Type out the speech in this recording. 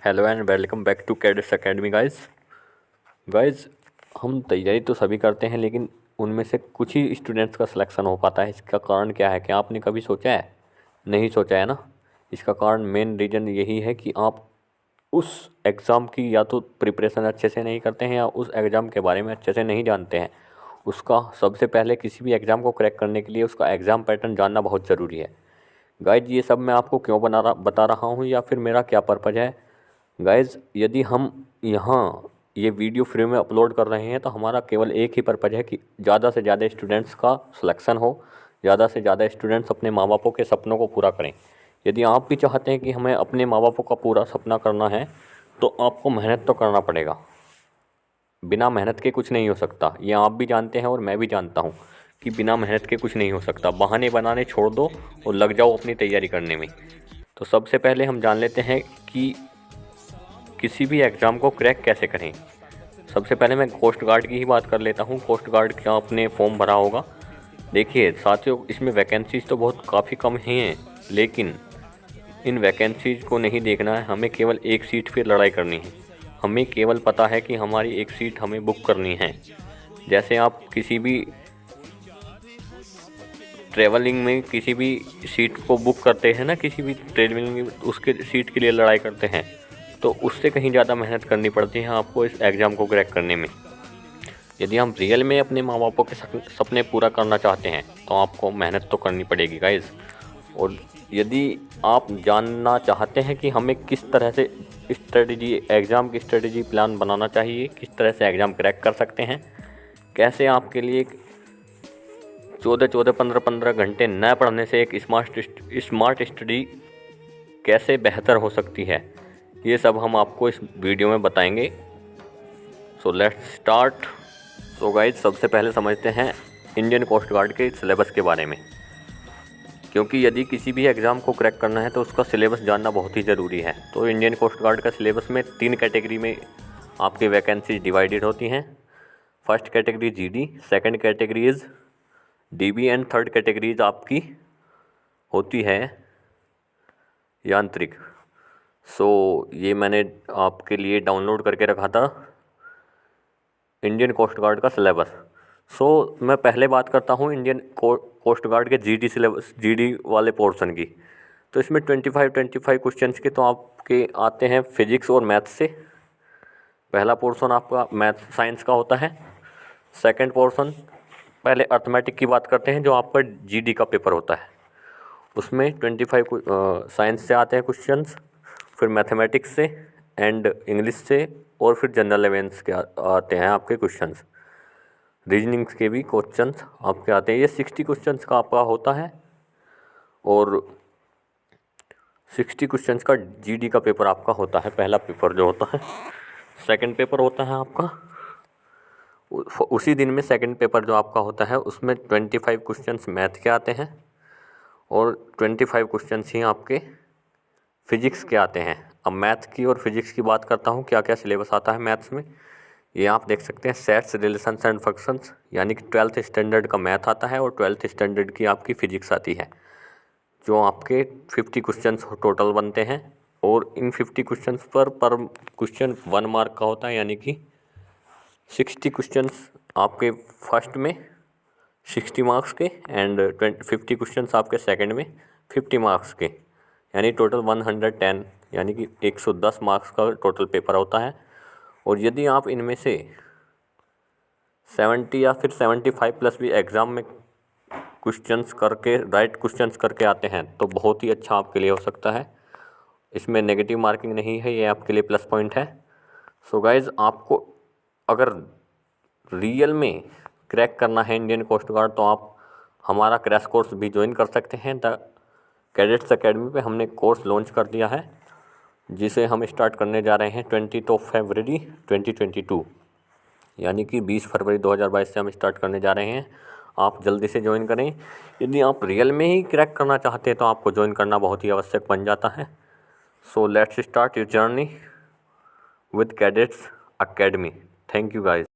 Hello and welcome back to cadets academy guys. हम तैयारी तो सभी करते हैं, लेकिन उनमें से कुछ ही स्टूडेंट्स का सिलेक्शन हो पाता है। इसका कारण क्या है? क्या आपने कभी सोचा है? नहीं सोचा है ना। इसका कारण मेन रीज़न यही है कि आप उस एग्ज़ाम की या तो प्रिपरेशन अच्छे से नहीं करते हैं या उस एग्ज़ाम के बारे में अच्छे से नहीं जानते हैं। उसका सबसे पहले किसी भी एग्ज़ाम को क्रैक करने के लिए उसका एग्ज़ाम पैटर्न जानना बहुत ज़रूरी है। गाइज, ये सब मैं आपको क्यों बता रहा हूँ या फिर मेरा क्या पर्पज़ है। गाइज़, यदि हम यहाँ ये वीडियो फ्री में अपलोड कर रहे हैं तो हमारा केवल एक ही पर्पज़ है कि ज़्यादा से ज़्यादा स्टूडेंट्स का सिलेक्शन हो, ज़्यादा से ज़्यादा स्टूडेंट्स अपने माँ बापों के सपनों को पूरा करें। यदि आप भी चाहते हैं कि हमें अपने माँ बापों का पूरा सपना करना है तो आपको मेहनत तो करना पड़ेगा। बिना मेहनत के कुछ नहीं हो सकता। ये आप भी जानते हैं और मैं भी जानता हूँ कि बिना मेहनत के कुछ नहीं हो सकता। बहाने बनाने छोड़ दो और लग जाओ अपनी तैयारी करने में। तो सबसे पहले हम जान लेते हैं कि किसी भी एग्ज़ाम को क्रैक कैसे करें। सबसे पहले मैं कोस्ट गार्ड की ही बात कर लेता हूँ। कोस्ट गार्ड का आपने फॉर्म भरा होगा। देखिए साथियों, इसमें वैकेंसीज़ तो बहुत काफ़ी कम हैं, लेकिन इन वैकेंसीज़ को नहीं देखना है। हमें केवल एक सीट पर लड़ाई करनी है। हमें केवल पता है कि हमारी एक सीट हमें बुक करनी है। जैसे आप किसी भी ट्रैवलिंग में किसी भी सीट को बुक करते हैं ना, किसी भी ट्रेवलिंग में उसके सीट के लिए लड़ाई करते हैं, तो उससे कहीं ज़्यादा मेहनत करनी पड़ती है आपको इस एग्ज़ाम को क्रैक करने में। यदि हम रियल में अपने माँ बापों के सपने पूरा करना चाहते हैं तो आपको मेहनत तो करनी पड़ेगी गाइज़। और यदि आप जानना चाहते हैं कि हमें किस तरह से स्ट्रेटजी, एग्ज़ाम की स्ट्रेटजी प्लान बनाना चाहिए, किस तरह से एग्ज़ाम क्रैक कर सकते हैं, कैसे आपके लिए 14-14, 15-15 घंटे न पढ़ने से एक स्मार्ट स्टडी कैसे बेहतर हो सकती है, ये सब हम आपको इस वीडियो में बताएंगे। So let's start. So guys, सबसे पहले समझते हैं इंडियन कोस्ट गार्ड के सिलेबस के बारे में। क्योंकि यदि किसी भी एग्ज़ाम को क्रैक करना है तो उसका सिलेबस जानना बहुत ही ज़रूरी है। तो इंडियन कोस्ट गार्ड का सिलेबस में 3 कैटेगरी में आपकी वैकेंसी डिवाइडेड होती हैं। First category GD, second category is dB and third categories आपकी होती है यांत्रिक। सो ये मैंने आपके लिए डाउनलोड करके रखा था इंडियन कोस्ट गार्ड का सिलेबस। सो मैं पहले बात करता हूँ इंडियन कोस्ट गार्ड के जीडी सिलेबस, जीडी वाले पोर्शन की। तो इसमें 25 क्वेश्चंस के तो आपके आते हैं फिजिक्स और मैथ्स से। पहला पोर्शन आपका मैथ साइंस का होता है। सेकंड पोर्शन, पहले अर्थमेटिक की बात करते हैं, जो आपका जीडी का पेपर होता है। उसमें 25 साइंस से आते हैं क्वेश्चंस, फिर मैथमेटिक्स से एंड इंग्लिश से, और फिर जनरल अवेयरनेस के आते हैं आपके क्वेश्चंस। रीजनिंग्स के भी क्वेश्चंस आपके आते हैं। ये 60 क्वेश्चंस का आपका होता है और 60 क्वेश्चंस का जीडी का पेपर आपका होता है, पहला पेपर जो होता है। सेकंड पेपर होता है आपका उसी दिन में। सेकंड पेपर जो आपका होता है उसमें 25 क्वेश्चंस मैथ के आते हैं और 25 क्वेश्चंस ही आपके फिजिक्स के आते हैं। अब मैथ की और फिजिक्स की बात करता हूँ, क्या क्या सिलेबस आता है मैथ्स में। ये आप देख सकते हैं, सेट्स, रिलेशंस एंड फंक्शंस, यानी कि 12th स्टैंडर्ड का मैथ आता है और 12th स्टैंडर्ड की आपकी फिजिक्स आती है, जो आपके 50 क्वेश्चंस टोटल बनते हैं। और इन 50 क्वेश्चंस पर क्वेश्चन 1 मार्क का होता है, यानी कि 60 क्वेश्चंस आपके फर्स्ट में 60 मार्क्स के एंड 50 क्वेश्चंस आपके सेकंड में 50 मार्क्स के, यानी टोटल 110, यानी कि 110 मार्क्स का टोटल पेपर होता है। और यदि आप इनमें से 70 या फिर 75 प्लस भी एग्ज़ाम में क्वेश्चंस करके, राइट क्वेश्चंस करके आते हैं तो बहुत ही अच्छा आपके लिए हो सकता है। इसमें नेगेटिव मार्किंग नहीं है, ये आपके लिए प्लस पॉइंट है। सो गाइज़, आपको अगर रियल में क्रैक करना है इंडियन कोस्ट गार्ड तो आप हमारा क्रैश कोर्स भी ज्वाइन कर सकते हैं। द कैडेट्स एकेडमी पे हमने कोर्स लॉन्च कर दिया है, जिसे हम स्टार्ट करने जा रहे हैं 20 फरवरी 2022, यानी कि 20 फरवरी 2022 से हम स्टार्ट करने जा रहे हैं। आप जल्दी से ज्वाइन करें। यदि आप रियल में ही क्रैक करना चाहते हैं तो आपको ज्वाइन करना बहुत ही आवश्यक बन जाता है। So let's start your journey with cadets academy. Thank you guys.